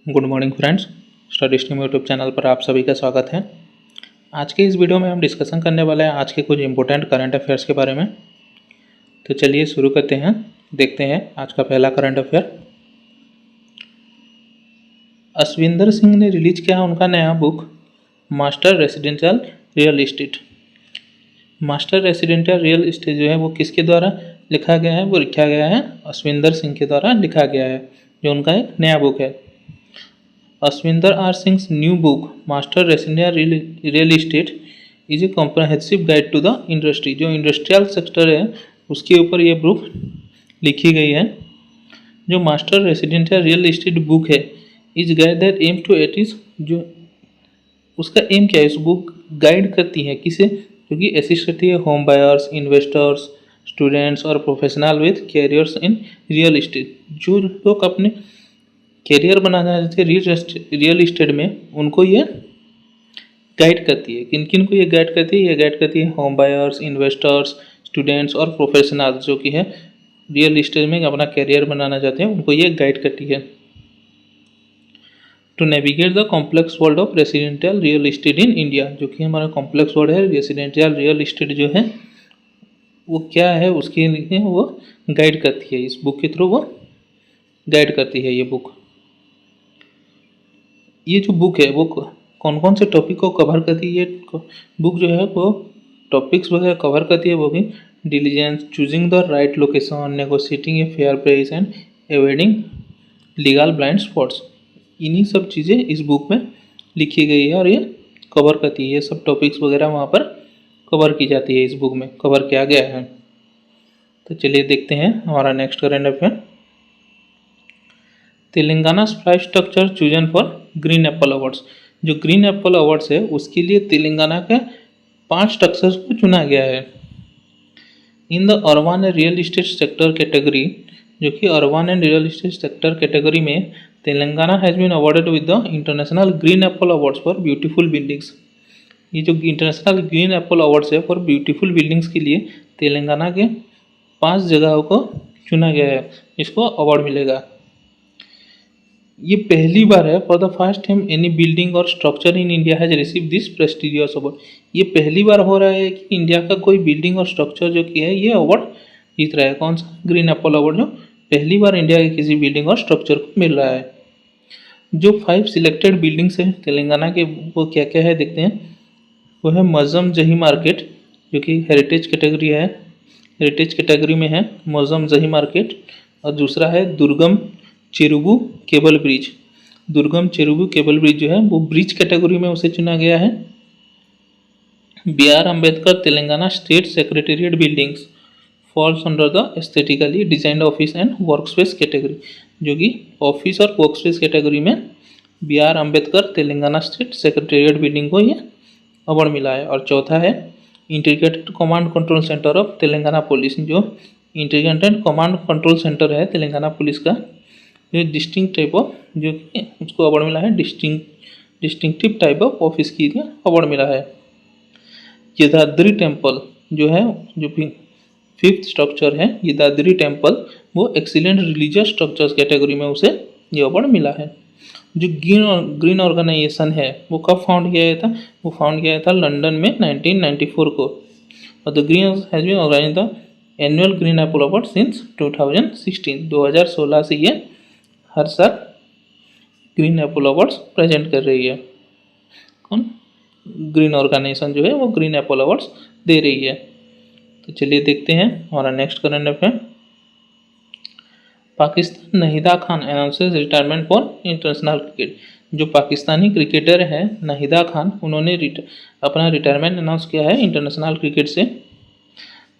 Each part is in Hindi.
Good morning friends, study stream YouTube channel पर आप सभी का स्वागत है। आज के इस वीडियो में हम डिस्कशन करने वाले हैं आज के कुछ इंपॉर्टेंट करंट अफेयर्स के बारे में। तो चलिए शुरू करते हैं, देखते हैं आज का पहला करंट अफेयर। अश्विंदर सिंह ने रिलीज किया उनका नया book master residential real estate. Master residential real estate जो है वो किसके द्वारा लिखा गया है? वो लिखा गया है अश्विंदर सिंह के द्वारा लिखा गया है, जो उनका एक नया बुक है। Ashwinder R. Singh's new book, Master Residential Real Estate, is a comprehensive guide to the industry। जो इंडस्ट्रियल सेक्टर है उसके ऊपर ये बुक लिखी गई है। जो master residential real estate book है, इस guide that aim to at is, जो उसका एम क्या है? इस बुक गाइड करती है किसे? क्योंकि असिस्ट करती है होम बायर्स, इन्वेस्टर्स, स्टूडेंट्स और professional with carriers in real estate. जो लोग अपने कैरियर बनाना चाहते हैं रियल इस्टेट में, उनको ये गाइड करती है। किन किन को ये गाइड करती है? ये गाइड करती है होम बायर्स, इन्वेस्टर्स, स्टूडेंट्स और प्रोफेशनल्स, जो कि है रियल इस्टेट में अपना कैरियर बनाना चाहते हैं, उनको ये गाइड करती है। To navigate the complex world of residential real estate in India, जो कि हमारा कॉम्प्लेक्स वर्ल्ड है रेसिडेंशियल रियल इस्टेट जो है वो क्या है, उसके लिए वो गाइड करती है। इस बुक के थ्रू वो गाइड करती है ये बुक। ये जो बुक है वो कौन कौन से टॉपिक को कवर करती है? ये बुक जो है वो टॉपिक्स वगैरह कवर करती है, वो भी diligence, choosing the right location, negotiating a fair price and avoiding legal blind spots. इन्हीं सब चीज़ें इस बुक में लिखी गई है और ये कवर करती है। ये सब टॉपिक्स वगैरह वहाँ पर कवर की जाती है, इस बुक में कवर किया गया है। तो चलिए देखते हैं हमारा next current affair. Telangana price structure chosen for green apple awards. जो ग्रीन एप्पल अवार्ड्स है उसके लिए तेलंगाना के 5 स्ट्रक्चर्स को चुना गया है। In the urban and real estate sector category, जो कि urban and real estate sector category में Telangana has been awarded with the international green apple awards for beautiful buildings. ये जो इंटरनेशनल ग्रीन एप्पल अवार्ड्स है फॉर ब्यूटीफुल बिल्डिंग्स के लिए तेलंगाना के 5 जगहों को चुना गया है, इसको अवार्ड मिलेगा। ये पहली बार है, for the first time any building और structure in India has receive this prestigious award. ये पहली बार हो रहा है कि इंडिया का कोई बिल्डिंग और स्ट्रक्चर जो कि है ये अवार्ड जीत रहा है। कौन सा? ग्रीन एप्पल अवार्ड, जो पहली बार इंडिया के किसी बिल्डिंग और स्ट्रक्चर को मिल रहा है। जो 5 सिलेक्टेड बिल्डिंग्स हैं तेलंगाना के, वो क्या क्या है देखते हैं। वो है मज़म जही मार्केट, जो कि हेरिटेज कैटेगरी है, हेरिटेज कैटेगरी में है मज़म जही मार्केट। और दूसरा है दुर्गम चेरुवु केबल ब्रिज। दुर्गम चेरुवु केबल ब्रिज जो है वो ब्रिज कैटेगरी में उसे चुना गया है। BR Ambedkar Telangana state secretariat buildings falls under the aesthetically designed office and workspace category, जो कि ऑफिस और वर्कस्पेस कैटेगरी में BR Ambedkar Telangana state secretariat building को ये अवार्ड मिला है। और चौथा है integrated command control centre of Telangana police. जो इंटीग्रेटेड कमांड कंट्रोल सेंटर है तेलंगाना पुलिस का, ये डिस्टिंक्ट टाइप ऑफ, जो कि उसको अवार्ड मिला है डिस्टिंक्टिव टाइप ऑफ ऑफिस की अवार्ड मिला है। यदाद्री टेम्पल जो है, जो 5th स्ट्रक्चर है यदाद्री टेम्पल, वो एक्सीलेंट रिलीजियस स्ट्रक्चर्स कैटेगरी में उसे ये अवार्ड मिला है। जो ग्रीन ऑर्गेनाइजेशन है वो कब फाउंड किया गया था? वो फाउंड किया गया था लंदन में 1994 को। और the green has been organize the annual green apple award since 2016। 2016 से ये हर साल ग्रीन एप्पल अवार्ड्स प्रेजेंट कर रही है। कौन? ग्रीन ऑर्गेनाइजेशन जो है वो ग्रीन एप्पल अवार्ड्स दे रही है। तो चलिए देखते हैं हमारा next current affair. Pakistan Nahida Khan announces retirement for international cricket. जो पाकिस्तानी क्रिकेटर है नाहिदा खान, उन्होंने अपना रिटायरमेंट अनाउंस किया है इंटरनेशनल क्रिकेट से।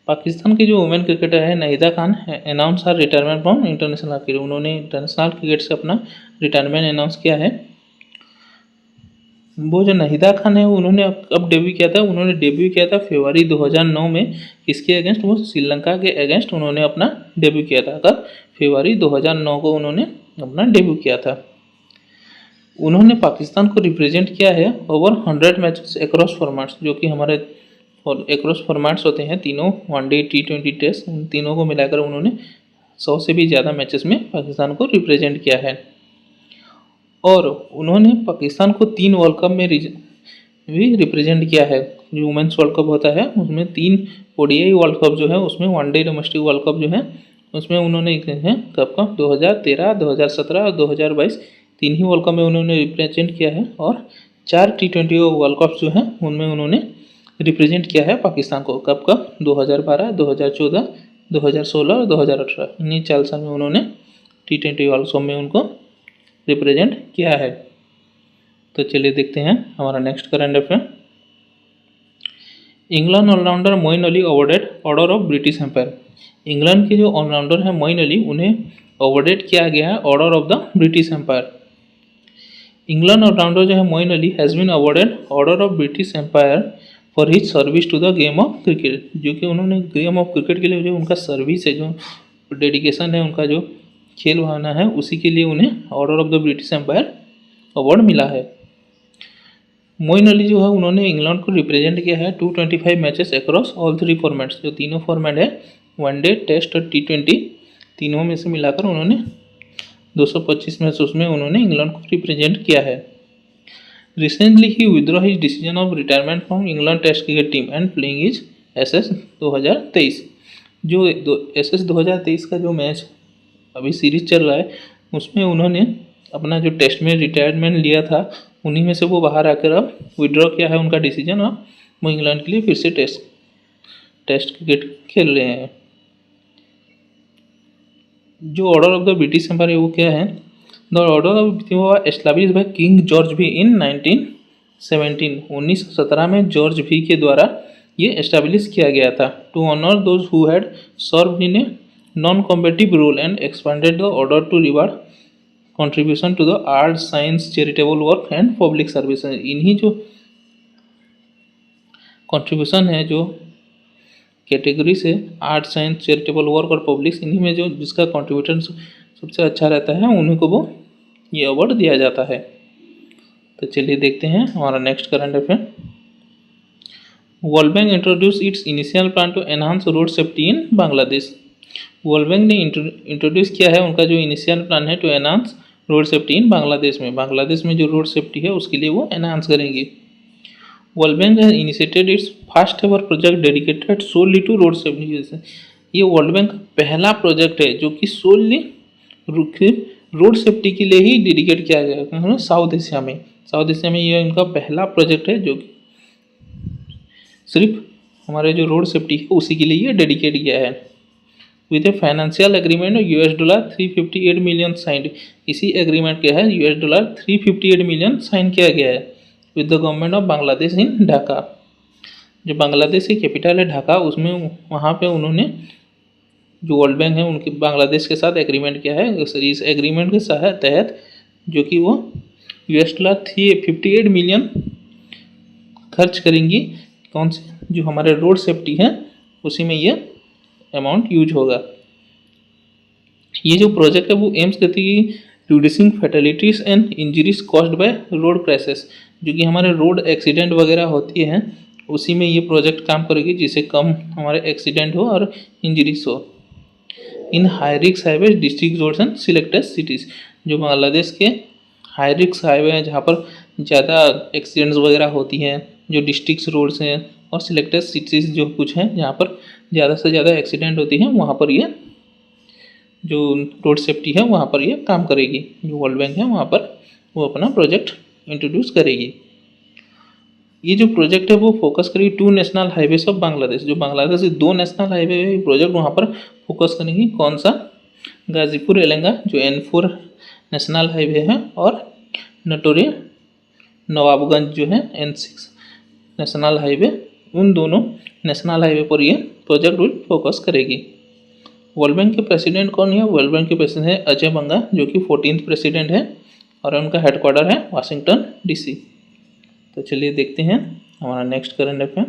पाकिस्तान की जो वुमेन क्रिकेटर है Nahida Khan announce her retirement from international cricket. उन्होंने इंटरनेशनल क्रिकेट से अपना रिटायरमेंट अनाउंस किया है। वो जो नाहिदा खान है उन्होंने अब डेब्यू किया था, उन्होंने डेब्यू किया था फरवरी 2009 में। किसके अगेंस्ट? वो श्रीलंका के अगेंस्ट उन्होंने अपना डेब्यू किया था। कब? फरवरी 2009 को उन्होंने अपना डेब्यू किया था। उन्होंने पाकिस्तान को रिप्रेजेंट किया है ओवर 100 मैचेस अक्रॉस फॉर्मेट्स, जो कि हमारे एक्रॉस फॉर्मेट्स होते हैं तीनों, वनडे, T20 टेस्ट, उन तीनों को मिलाकर उन्होंने 100 से भी ज़्यादा मैचेस में पाकिस्तान को रिप्रेजेंट किया है। और उन्होंने पाकिस्तान को 3 वर्ल्ड कप में भी रिप्रेजेंट किया है। जो वुमेंस वर्ल्ड कप होता है उसमें 3 ओडीआई वर्ल्ड कप जो है, उसमें वनडे डोमेस्टिक वर्ल्ड कप जो है उसमें उन्होंने कप 2013, 2017 और 2022 3 ही वर्ल्ड कप में उन्होंने रिप्रेजेंट किया है। और 4 T20 वर्ल्ड कप जो है उनमें उन्होंने रिप्रेजेंट किया है पाकिस्तान को। कब कब 2012, 2014, 2016 और 2018 इन्हीं 4 साल में उन्होंने T20 वर्ल्ड कप में उनको रिप्रेजेंट किया है। तो चलिए देखते हैं हमारा next current affair. England allrounder Moin Ali awarded order of British Empire. England के जो ऑलराउंडर हैं मोइन अली, उन्हें अवॉर्डेड किया गया है order of the British Empire. England allrounder जो है Moin Ali has been awarded order of British Empire for his service to the game of cricket. जो कि उन्होंने गेम ऑफ क्रिकेट के लिए जो उनका सर्विस है, जो डेडिकेशन है, उनका जो खेल भावना है, उसी के लिए उन्हें order of the British Empire award मिला है। मोइन अली जो है उन्होंने इंग्लैंड को रिप्रेजेंट किया है 225 मैचेस अक्रॉस ऑल 3 फॉर्मेट्स। जो तीनों फॉर्मेट है, वनडे, टेस्ट और T20, तीनों में से मिलाकर उन्होंने 225 मैच उसमें उन्होंने इंग्लैंड को रिप्रेजेंट किया है। रिसेंटली ही withdraw his decision of retirement from England test cricket team and playing is SS 2023। जो SS 2023 का जो मैच अभी सीरीज चल रहा है, उसमें उन्होंने अपना जो टेस्ट में रिटायरमेंट लिया था, उन्हीं में से वो बाहर आकर अब विड्रॉ किया है उनका डिसीजन। अब वो इंग्लैंड के लिए फिर से टेस्ट क्रिकेट खेल रहे हैं। जो order of the British Empire है वो क्या है? The order of established by King George भी इन 1917 में जॉर्ज भी के द्वारा ये एस्टैब्लिश किया गया था। To honour those who had served in a non competitive role and expanded the order to reward contribution to the art, science, charitable work and public service. इन्हीं जो कंट्रीब्यूशन है, जो कैटेगरी से आर्ट, साइंस, चैरिटेबल वर्क और पब्लिक, इन्हीं में जो जिसका कंट्रीब्यूशन सबसे अच्छा रहता है, उन्हीं को वो ये अवार्ड दिया जाता है। तो चलिए देखते हैं हमारा next current affair. World Bank introduce its initial plan to enhance road safety in Bangladesh. World Bank ने इंट्रोड्यूस किया है उनका जो इनिशियल प्लान है to enhance road safety in Bangladesh में। बांग्लादेश में जो रोड सेफ्टी है उसके लिए वो एनहांस करेंगे। World Bank has initiated its first ever project dedicated solely to road safety. ये वर्ल्ड बैंक का पहला प्रोजेक्ट है जो कि सोली रोड सेफ्टी के लिए ही डेडिकेट किया गया है साउथ एशिया में ये इनका पहला प्रोजेक्ट है जो कि सिर्फ हमारे जो रोड सेफ्टी है उसी के लिए ये डेडिकेट किया है। With a financial agreement $358 million signed. इसी एग्रीमेंट के है $358 मिलियन साइन किया गया है with the government of Bangladesh in Dhaka. जो बांग्लादेश की कैपिटल है ढाका, उसमें वहाँ पे उन्होंने जो वर्ल्ड बैंक है उनके बांग्लादेश के साथ एग्रीमेंट किया है। इस एग्रीमेंट के तहत जो कि वो $358 मिलियन खर्च करेंगी। कौन से? जो हमारे रोड सेफ्टी है उसी में ये अमाउंट यूज होगा। ये जो प्रोजेक्ट है वो एम्स करती है reducing फैटेलिटीज़ and injuries caused by road crashes. जो कि हमारे रोड एक्सीडेंट वगैरह होती है उसी में ये प्रोजेक्ट काम करेगी, जिससे कम हमारे एक्सीडेंट हो और इंजरीज हो। In high risk highway district roads and selected cities. जो बांग्लादेश के हाई रिस्क हाईवे हैं जहाँ पर ज़्यादा एक्सीडेंट्स वगैरह होती हैं, जो डिस्ट्रिक्ट रोड्स हैं और सिलेक्टेड सिटीज़ जो कुछ हैं जहाँ पर ज़्यादा से ज़्यादा एक्सीडेंट होती हैं, वहाँ पर ये जो रोड सेफ्टी है वहाँ पर ये काम करेगी। जो वर्ल्ड बैंक है वहाँ पर वो अपना प्रोजेक्ट इंट्रोड्यूस करेगी। ये जो प्रोजेक्ट है वो फोकस करेगी 2 नेशनल हाईवेज ऑफ बांग्लादेश। जो बांग्लादेश के 2 नेशनल हाईवे है प्रोजेक्ट वहाँ पर फोकस करेंगी। कौन सा? गाजीपुर एलेंगा जो N4 नेशनल हाईवे है, और नटोरी नवाबगंज जो है N6 नेशनल हाईवे। उन दोनों नेशनल हाईवे पर ये प्रोजेक्ट विल फोकस करेगी। वर्ल्ड बैंक के प्रेसिडेंट कौन है? वर्ल्ड बैंक के प्रेसिडेंट है अजय बंगा, जो कि 14th प्रेसिडेंट है और उनका हेडक्वार्टर है वाशिंगटन DC। तो चलिए देखते हैं हमारा next current affair.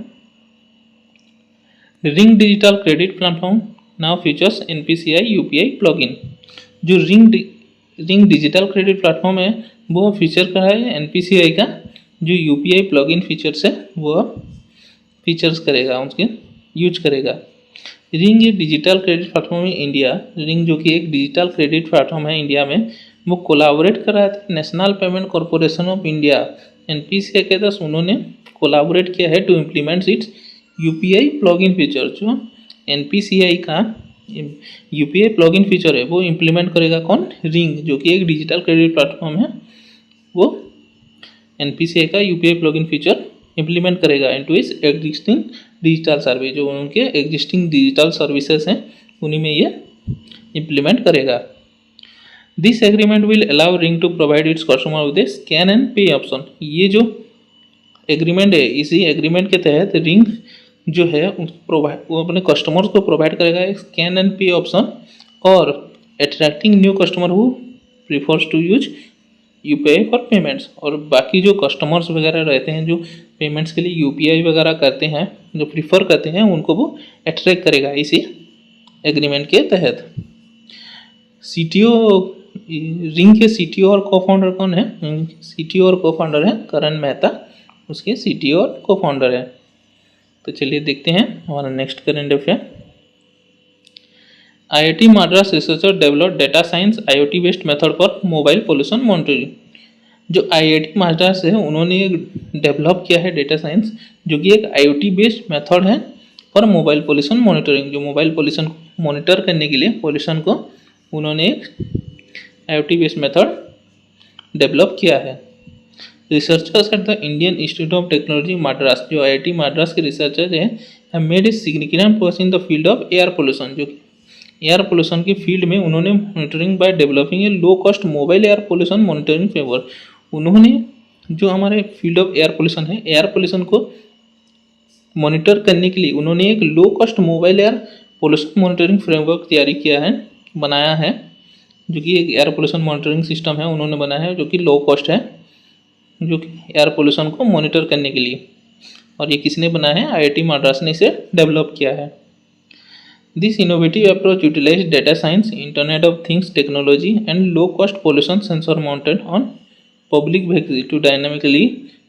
Ring digital credit platform now features NPCI UPI plugin. जो रिंग डिजिटल क्रेडिट प्लेटफॉर्म है वो फीचर का है NPCI का जो UPI प्लगइन फीचर्स है वो फीचर्स करेगा, उसके यूज करेगा। रिंग ये डिजिटल क्रेडिट प्लेटफॉर्म है इंडिया। रिंग जो कि एक डिजिटल क्रेडिट प्लेटफॉर्म है इंडिया में, वो कोलाबोरेट कर रहा था National Payment Corporation of India NPCI के साथ उन्होंने कोलाबोरेट किया है to implement its UPI plugin feature. जो एनपीसीआई का यूपीआई प्लगइन फीचर है वो इम्प्लीमेंट करेगा कौन? रिंग, जो कि एक डिजिटल क्रेडिट प्लेटफॉर्म है। वो एनपीसीआई का यूपीआई प्लगइन फीचर इम्प्लीमेंट करेगा इनटू इस एग्जिस्टिंग डिजिटल सर्विस। जो उनके एग्जिस्टिंग डिजिटल सर्विसेज हैं उन्हीं में ये इम्प्लीमेंट करेगा। This agreement will allow Ring to provide its customer with scan and pay option. ये जो एग्रीमेंट है, इसी एग्रीमेंट के तहत रिंग जो है वो अपने कस्टमर्स को प्रोवाइड करेगा एक स्कैन एंड पे ऑप्शन और attracting new customer who prefers to use UPI for payments. और बाकी जो कस्टमर्स वगैरह रहते हैं जो पेमेंट्स के लिए यूपीआई वगैरह करते हैं, जो प्रीफर करते हैं, उनको वो अट्रैक्ट करेगा इसी एग्रीमेंट के तहत। सीटीओ रिंग के सीटीओ और को फाउंडर कौन है? सीटीओ और को फाउंडर है करण मेहता, उसके सीटीओ और को फाउंडर है। तो चलिए देखते हैं हमारा next current affair. IIT Madras researcher develop data science IoT based method for mobile pollution monitoring. जो आईआईटी मद्रास है उन्होंने एक डेवलप किया है डेटा साइंस, जो कि एक आईओटी बेस्ड मेथड है फॉर मोबाइल पोल्यूशन मॉनिटरिंग। जो मोबाइल पोल्यूशन को मॉनिटर करने के लिए पोल्यूशन को उन्होंने एक आईओटी बेस्ड मेथड डेवलप किया है। Researchers at the Indian institute of technology Madras, जो आईआईटी मद्रास के रिसर्चर हैं, have made a significant progress in the field of air pollution. जो एयर पोल्यूशन की फील्ड में उन्होंने monitoring by developing a low cost mobile air pollution monitoring framework. उन्होंने जो हमारे फील्ड ऑफ एयर पोल्यूशन है, एयर पोल्यूशन को मॉनिटर करने के लिए उन्होंने एक low cost mobile air pollution monitoring framework तैयारी किया है, बनाया है, जो कि एक एयर पोल्यूशन मॉनिटरिंग सिस्टम है उन्होंने बनाया है, जो कि लो कॉस्ट है, जो कि एयर पोल्यूशन को मॉनिटर करने के लिए। और ये किसने बनाया है? आईआईटी मद्रास ने इसे डेवलप किया है। This innovative approach utilize data science, internet of things technology and low cost pollution sensor mounted on public vehicle to dynamically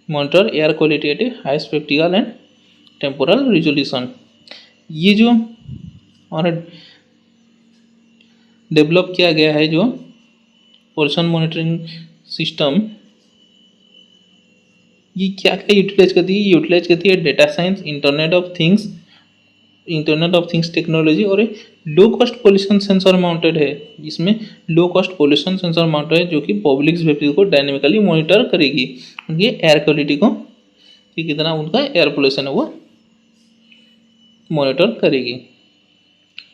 monitor air quality at a high spatial and temporal resolution. ये जो हमारा डेवलप किया गया है जो पोल्यूशन मॉनिटरिंग सिस्टम, ये क्या क्या यूटिलाइज करती है? यूटिलाइज करती है data science, internet of things technology और low cost pollution sensor mounted है। इसमें low cost pollution sensor mounted है जो कि पब्लिक व्हीकल को डायनेमिकली मॉनिटर करेगी, उनकी एयर क्वालिटी को कि कितना उनका एयर पोल्यूशन है वो मॉनिटर करेगी।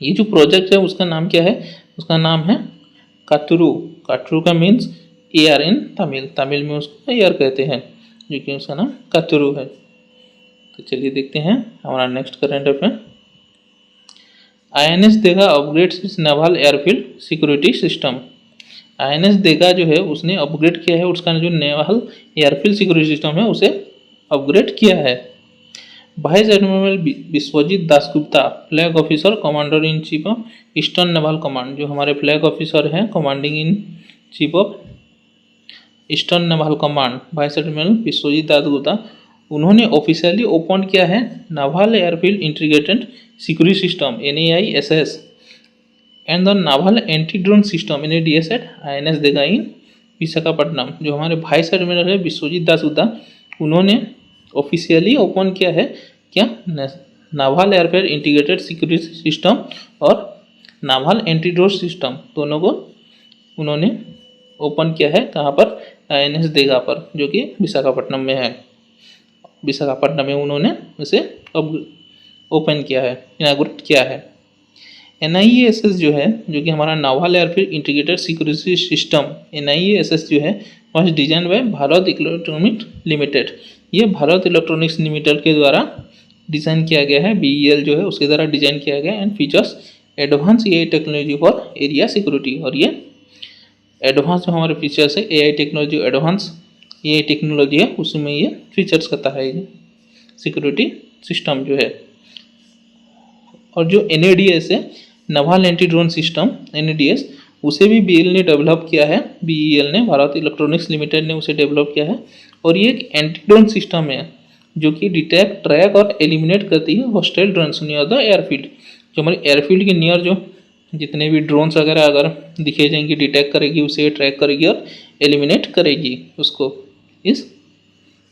ये जो प्रोजेक्ट है उसका नाम क्या है? उसका नाम है कातुरु। कातुरु का means air in Tamil, Tamil में उसको एयर कहते हैं, जो कि उसका नाम कातुरु है। तो चलिए देखते हैं हमारा नेक्स्ट करंट अफेयर। आईएनएस देगा upgrades it's naval airfield security system. INS देगा जो है उसने अपग्रेड किया है, उसका जो नेवल एयरफील्ड सिक्योरिटी सिस्टम है उसे अपग्रेड किया है। Vice admiral Vishwajit Dasgupta, flag officer commander in chief of eastern naval command, जो हमारे फ्लैग ऑफिसर हैं commanding in chief of eastern naval command, vice admiral Vishwajit Dasgupta, उन्होंने ऑफिशियली ओपन किया है naval airfield integrated security system NAISS and the naval anti drone system NADS at INS Dega इन विशाखापट्टनम। जो हमारे वाइस एडमिरल है विश्वजीत दासगुप्ता, उन्होंने ऑफिशियली ओपन किया है क्या? Novel airfield integrated security system और नावल एंटी ड्रोन सिस्टम, दोनों को उन्होंने ओपन किया है। कहाँ पर? INS देगा पर, जो कि विशाखापट्टनम में है। विशाखापट्टनम में उन्होंने उसे अब ओपन किया है, इनागुरेट किया है। NIASS जो है, जो कि हमारा novel airfield integrated security system NIASS जो है वह design by Bharat electronics limited. ये भारत इलेक्ट्रॉनिक्स लिमिटेड के द्वारा डिज़ाइन किया गया है, BEL जो है उसके द्वारा डिजाइन किया गया and features advance AI technology for area security. और ये एडवांस जो हमारे फीचर्स है AI technology, advance AI technology है, उसमें ये फीचर्स करता है ये सिक्योरिटी सिस्टम जो है। और जो NADS है, novel anti drone system NADS, उसे भी BEL ने डेवलप किया है, BEL ने, भारत इलेक्ट्रॉनिक्स लिमिटेड ने उसे डेवलप किया है। और ये एक एंटी ड्रोन सिस्टम है जो कि डिटेक्ट, ट्रैक और एलिमिनेट करती है hostile drones near the airfield. जो हमारे एयरफील्ड के नियर जो जितने भी ड्रोन्स वगैरह अगर दिखे जाएंगे डिटेक्ट करेगी, उसे ट्रैक करेगी और एलिमिनेट करेगी उसको। इस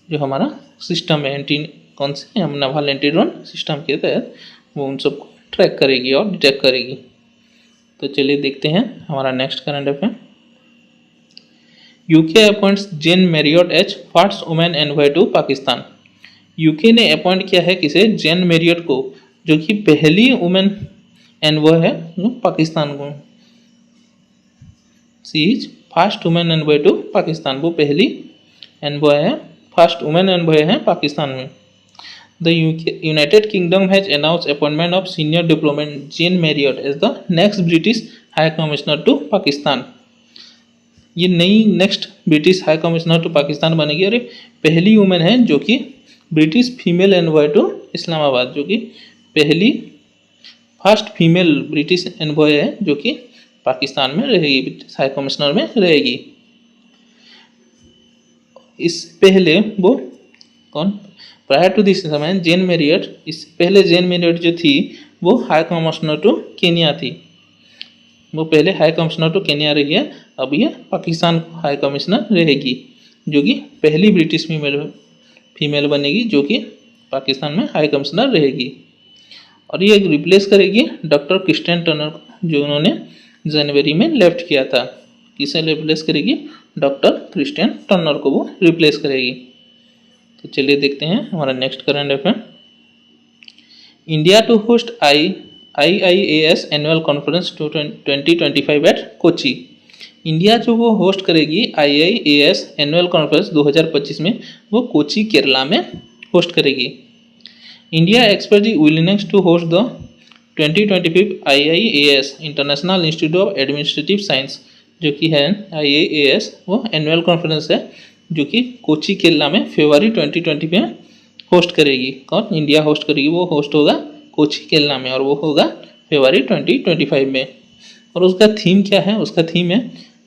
जो हमारा सिस्टम है एंटी कौन से हम नाval एंटी ड्रोन सिस्टम के तहत वो उन सबको ट्रैक करेगी और डिटेक्ट करेगी। तो चलिए देखते हैं हमारा next current affair. UK appoints Jane Marriott as first women envoy to Pakistan. UK ने अपॉइंट किया है किसे, जेन मैरियट को, जो कि पहली वुमेन एनवॉय है जो पाकिस्तान को। She is first women envoy to Pakistan, वो पहली एनवॉय है, फर्स्ट वुमेन एनवॉय है पाकिस्तान में। The United Kingdom has announced appointment of senior diplomat Jane Marriott as the next British high commissioner to Pakistan. ये नई next British high commissioner to Pakistan बनेगी और ये पहली वुमेन है जो कि British female envoy to Islamabad, जो कि पहली फर्स्ट फीमेल ब्रिटिश एनवॉय है जो कि पाकिस्तान में रहेगी, ब्रिटिश हाई कमिश्नर में रहेगी। इस पहले वो कौन, प्रायर टू दिस समय जेन मैरियट, इस पहले जेन मैरियट जो थी वो हाई कमिश्नर टू केन्या थी, वो पहले हाई कमिश्नर टू केन्या रही है, अब ये पाकिस्तान हाई कमिश्नर रहेगी, जो कि पहली ब्रिटिश फीमेल बनेगी जो कि पाकिस्तान में हाई कमिश्नर रहेगी। और ये रिप्लेस करेगी डॉक्टर क्रिस्टियन टर्नर को, जो उन्होंने जनवरी में लेफ्ट किया था। किसे रिप्लेस करेगी, डॉक्टर क्रिस्टियन टर्नर को वो रिप्लेस करेगी। तो चलिए देखते हैं हमारा next current affair. India to host IIAS annual conference 2025 at Kochi. India जो वो होस्ट करेगी IIAS एनुअल कॉन्फ्रेंस 2025 में, वो कोची केरला में होस्ट करेगी। India express the willingness to host the 2025 IIAS international institute of administrative science, जो कि है IIAS, वो एनुअल कॉन्फ्रेंस है जो कि कोची केरला में फरवरी 2020 में होस्ट करेगी। कौन, इंडिया होस्ट करेगी, वो होस्ट होगा कोची केरला में और वो होगा फरवरी 2025 में। और उसका थीम क्या है, उसका थीम है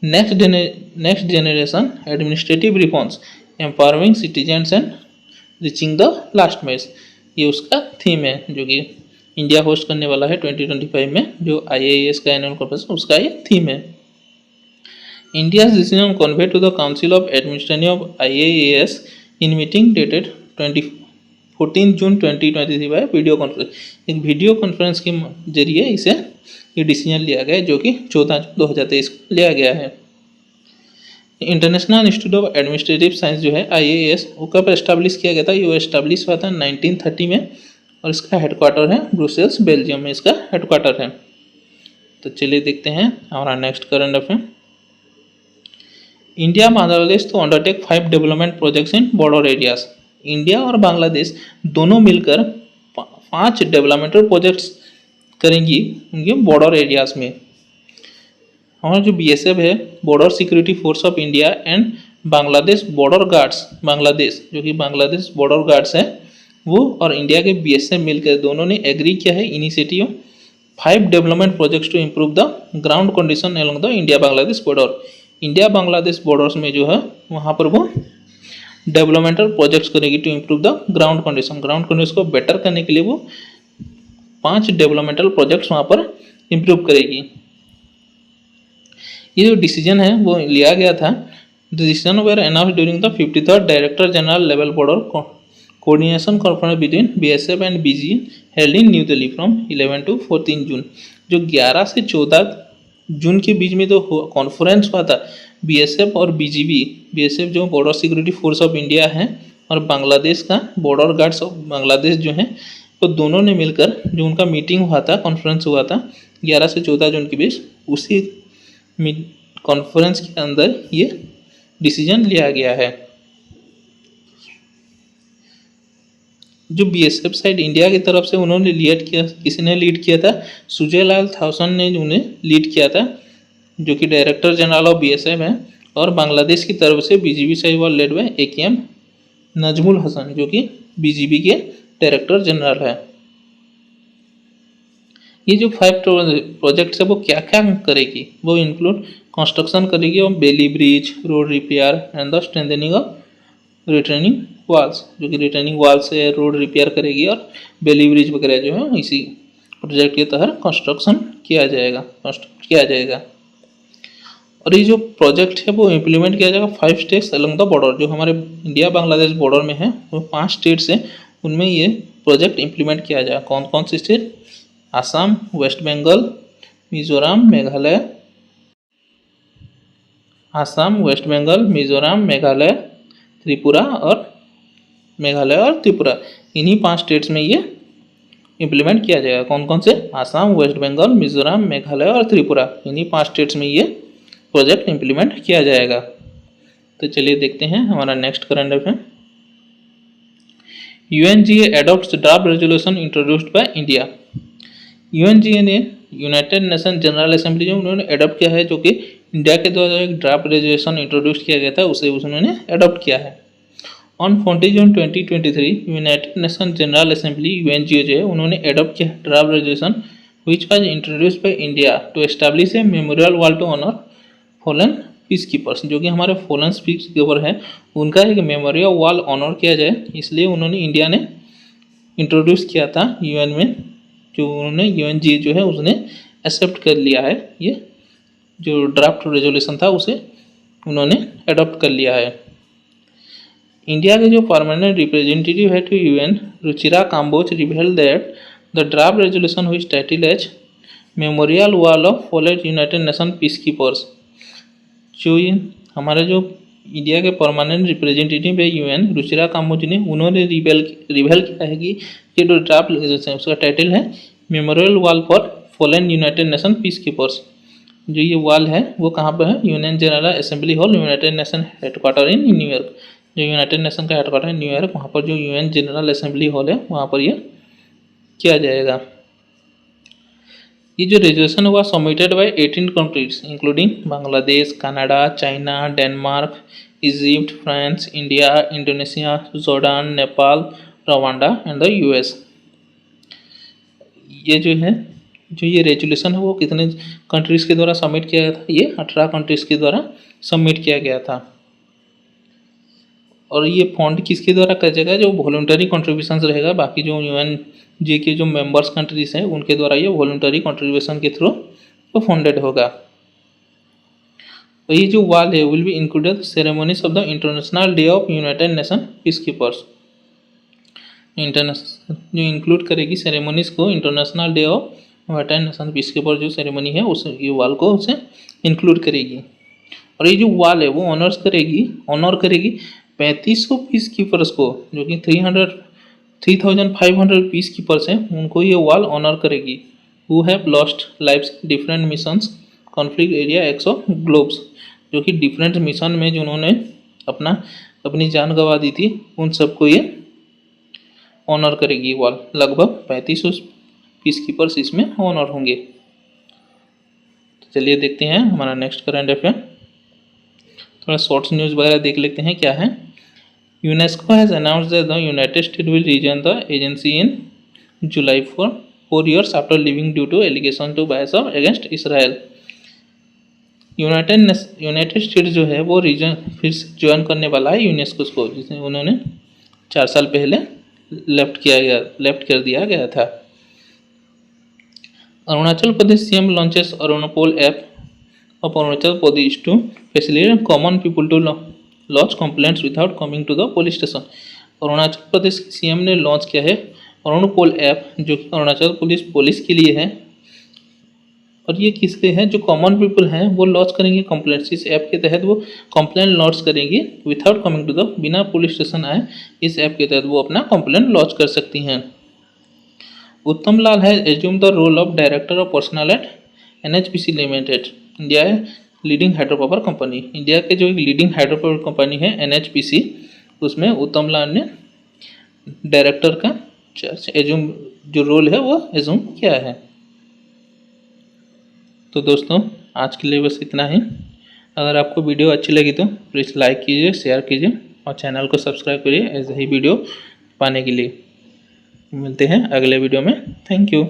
next generation administrative reforms empowering citizens and reaching the last miles. ये उसका थीम है जो कि इंडिया होस्ट करने वाला है 2025 में, जो IIAS का एनुअल कॉन्फ्रेंस उसका ये थीम है। India's decision convey to the council of administration of IIAS in meeting dated 14 June 2023 by video conference. एक वीडियो कॉन्फ्रेंस के जरिए इसे ये डिसीजन लिया गया जो कि 14 जून 2023 को लिया गया है। International institute of administrative science जो है IIAS, वो कब एस्टैब्लिश किया गया था, ये एस्टैब्लिश हुआ था 1930 में और इसका हेडक्वार्टर है ब्रुसेल्स, बेल्जियम में इसका हेडक्वार्टर है। तो चलिए देखते हैं हमारा next current affair. India Bangladesh to undertake 5 development projects in border areas. India और बांग्लादेश दोनों मिलकर 5 डेवलपमेंटल प्रोजेक्ट्स करेंगी उनके बॉर्डर एरियाज में। हमारा जो BSF है, border security force of India and Bangladesh border guards, Bangladesh जो कि बांग्लादेश बॉर्डर गार्ड्स है, वो और इंडिया के BSF मिलकर दोनों ने एग्री किया है initiative 5 development projects to improve the ground condition along the India Bangladesh border. India Bangladesh borders में जो है वहाँ पर वो डेवलपमेंटल प्रोजेक्ट्स करेगी to improve the ground condition को बेटर करने के लिए वो 5 डेवलपमेंटल प्रोजेक्ट्स वहाँ पर इम्प्रूव करेगी। ये जो डिसीजन है वो लिया गया था, decision were announced during the 53rd director general level border coordination conference between BSF and BG held in New Delhi from 11 to 14 June. जो 11 से 14 जून के बीच में तो कॉन्फ्रेंस हुआ था BSF और BGB, BSF जो border security force of India है और बांग्लादेश का बॉर्डर गार्ड्स ऑफ बांग्लादेश जो है, तो दोनों ने मिलकर जो उनका मीटिंग हुआ था, कॉन्फ्रेंस हुआ था 11 से 14 जून के बीच, उसी कॉन्फ्रेंस के अंदर ये डिसीजन लिया गया है। जो BSF साइड इंडिया की तरफ से उन्होंने लीड किया, किसी ने लीड किया था, सुजय लाल थाउसन ने उन्हें लीड किया था, जो कि डायरेक्टर जनरल ऑफ BSF है। और बांग्लादेश की तरफ से BGB side was led by AKM Nazmul Hasan, जो कि BGB के डायरेक्टर जनरल है। ये जो 5 प्रोजेक्ट्स है वो क्या क्या करेगी, वो इंक्लूड कंस्ट्रक्शन करेगी और Bailey bridge, road repair and the strengthening of returning walls, जो कि रिटर्निंग वाल्स है, रोड रिपेयर करेगी और बेली ब्रिज वगैरह जो है इसी प्रोजेक्ट के तहत कंस्ट्रक्ट किया जाएगा। और ये जो प्रोजेक्ट है वो इम्प्लीमेंट किया जाएगा 5 स्टेट्स अलॉन्ग द बॉर्डर, जो हमारे इंडिया बांग्लादेश बॉर्डर में है वो 5 स्टेट्स हैं, उनमें ये प्रोजेक्ट इम्प्लीमेंट किया जाएगा। कौन कौन से state? Assam, West Bengal, Mizoram, Meghalaya. Assam, West Bengal, Mizoram, Meghalaya, Tripura और त्रिपुरा, इन्हीं 5 स्टेट्स में ये इम्प्लीमेंट किया जाएगा। कौन कौन से? आसाम, वेस्ट बंगाल, मिजोरम, मेघालय और त्रिपुरा, इन्हीं 5 स्टेट्स में ये प्रोजेक्ट इम्प्लीमेंट किया जाएगा। तो चलिए देखते हैं हमारा next current affair. UNGA adopts draft resolution introduced by India. UNGA ने यूनाइटेड नेशन जनरल असेंबली जो उन्होंने एडॉप्ट किया है, जो कि इंडिया के द्वारा एक ड्राफ्ट रेजोल्यूशन इंट्रोड्यूस किया गया था, उसे उन्होंने एडॉप्ट किया है। On 40 June 2023 United Nation General Assembly UNGA जो है उन्होंने एडॉप्ट किया draft resolution which was introduced by India to establish a memorial wall to honour fallen peace keepers, जो कि हमारे फॉलन पीस कीपर है उनका एक मेमोरियल वॉल ऑनर किया जाए, इसलिए उन्होंने इंडिया ने इंट्रोड्यूस किया था यूएन में, जो उन्होंने यूएनजीए जो है उसने एक्सेप्ट कर लिया है। ये जो ड्राफ्ट रेजोल्यूशन था उसे उन्होंने एडॉप्ट कर लिया है। इंडिया के जो परमानेंट रिप्रेजेंटेटिव है to UN Ruchira Kamboj revealed that the draft resolution which title as memorial wall of fallen United Nation peace keepers, जो ये हमारे जो इंडिया के परमानेंट रिप्रेजेंटेटिव है यूएन रुचिरा काम्बोज ने उन्होंने रिवेल किया है कि ये जो ड्राफ्ट रेजोल्यूशन उसका टाइटल है memorial wall for fallen United Nation peace keepers. जो ये वॉल है वो कहाँ पर है? UN general assembly hall, United nation headquarter in New York, जो यूनाइटेड नेशन का हेडक्वार्टर है न्यूयॉर्क, वहाँ पर जो यूएन जनरल असेंबली हॉल है वहाँ पर ये किया जाएगा। ये जो रेजोल्यूशन हुआ submitted by 18 countries including Bangladesh, Canada, China, Denmark, Egypt, France, India, Indonesia, Jordan, Nepal, Rwanda and the US. ये जो है ये रेजोल्यूशन है वो कितने कंट्रीज के द्वारा सबमिट किया गया था? ये 18 कंट्रीज के द्वारा सबमिट किया गया था। और ये फंड किसके द्वारा किया जाएगा? जो वॉलंटरी कंट्रीब्यूशन रहेगा, बाकी जो यूएन जी के जो मेंबर्स कंट्रीज हैं उनके द्वारा ये वॉलंटरी कंट्रीब्यूशन के थ्रू तो फंडेड होगा। तो ये जो वॉल है will be included ceremonies of the international day of United Nation peace keepers, international जो इंक्लूड करेगी सेरेमनीज को, international day of United Nation piece keeper जो सेरेमनी है उस ये वॉल को उसे इंक्लूड करेगी। और ये जो वॉल है वो ऑनर करेगी 3500 पीस कीपर्स को, जो कि 3500 पीस कीपर्स हैं उनको ये वॉल ऑनर करेगी, who have lost lives different missions conflict areas of globes, जो कि डिफरेंट मिशन में जिन्होंने अपनी जान गंवा दी थी उन सबको ये ऑनर करेगी वॉल। लगभग 3500 पीस कीपर्स इसमें ऑनर होंगे। तो चलिए देखते हैं हमारा नेक्स्ट करंट अफेयर। थोड़ा शॉर्ट्स न्यूज़ वगैरह देख लेते हैं क्या है। UNESCO has announced that the United State will rejoin the agency in July for 4 years after leaving due to allegation to bias of against Israel. United State जो है वो रीजन फिर से ज्वाइन करने वाला है यूनेस्को को, जिसमें उन्होंने 4 साल पहले लेफ्ट कर दिया गया था। Arunachal Pradesh CM launches Arunapol app of Arunachal Pradesh to facilitate common people to lodge complaints without coming to the police station। Arunachal Pradesh के सीएम ने लॉन्च किया है अरुणापोल ऐप, जो कि अरुणाचल पुलिस के लिए है। और ये किसके हैं? जो कॉमन पीपल हैं वो लॉन्च करेंगे कंप्लेंट्स। इस ऐप के तहत वो कंप्लेंट लॉन्च करेंगी विदाउट कमिंग टू द, बिना पुलिस स्टेशन आए इस ऐप के तहत वो अपना कंप्लेंट लॉन्च कर सकती हैं। उत्तम लाल है assume the role of director of personnel at NHPC limited. India है leading hydro power company, India के जो एक लीडिंग हाइड्रो पावर कंपनी है एनएचपीसी, उसमें उत्तम लाल ने डायरेक्टर का एज्यूम जो रोल है वो एज्यूम किया है। तो दोस्तों आज के लिए बस इतना ही। अगर आपको वीडियो अच्छी लगी तो प्लीज़ लाइक कीजिए, शेयर कीजिए और चैनल को सब्सक्राइब करिए ऐसे ही वीडियो पाने के लिए। मिलते हैं अगले वीडियो में। Thank you.